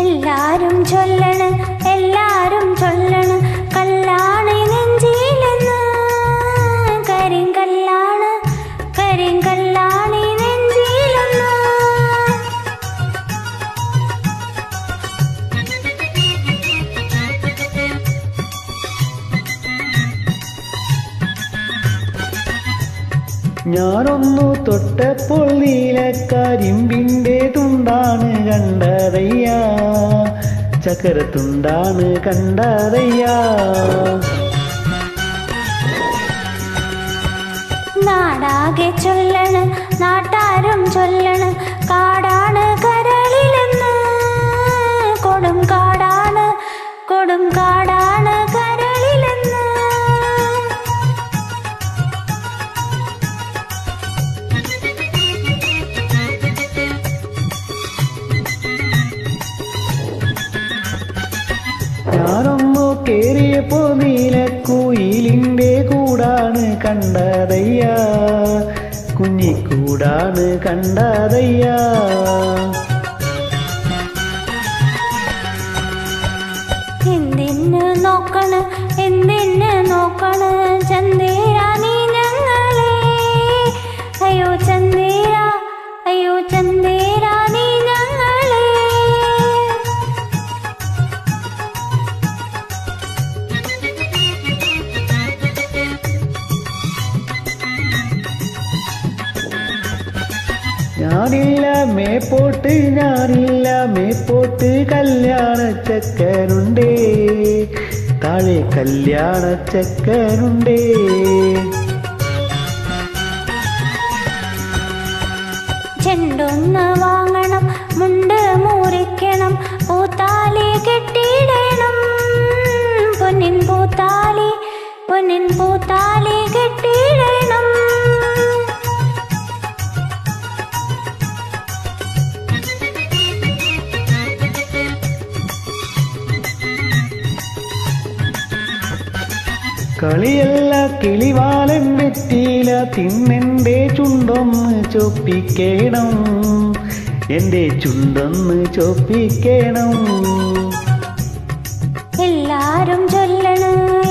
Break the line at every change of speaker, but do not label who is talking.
എല്ലാരും ചൊല്ലണ് എല്ലാരും ചൊല്ലണ് കല്ലാണ് നെഞ്ചിലെന്ന് കരിങ്കല്ലാണ് കരിങ്കല്ലാണ് നെഞ്ചിലെന്ന്
ഞാനൊന്നു തൊട്ടപ്പോൾ നീലക്കരിമ്പിൻ്റെ തുണ്ടാണ് കണ്ടതയ്യ ചക്കരത്തുണ്ടാണ് കണ്ടതയ്യ
നാടാകെ ചൊല്ലണ് നാട്ടാരും ചൊല്ലണ് കാടാണ് കരളിലെന്ന് കൊടും കാടാണ് കരളിലെന്ന്
ഞാനൊന്നു കേറിയപ്പോ നീലക്കുയിലിൻ്റെ കൂടാണ് കണ്ടതയ്യ കുഞ്ഞിക്കൂടാണ് കണ്ടതയ്യ
എന്തിന് നോക്കണ് ചന്ദേര നീ ഞങ്ങളെ അയ്യോ ചന്ദേര നീ ഞങ്ങളെ
ഞാനില്ല മേപ്പോട്ട് കല്യാണ ചെക്കനുണ്ടേ താഴെ കല്യാണ ചെക്കനുണ്ടേ
ചെണ്ടൊന്ന് വാങ്ങണം മുണ്ട് മുറിക്കണം പൂത്താലി കെട്ടിയിടണം പൊന്നിൻ പൂത്താലി കെട്ടിയിടണം
കളിയല്ല കിളിവാലൻ വെറ്റില തിന്നെൻ്റെ ചുണ്ടൊന്ന് ചൊപ്പിക്കണം എൻ്റെ ചുണ്ടൊന്ന് ചൊപ്പിക്കണം
എല്ലാരും ചൊല്ലണ്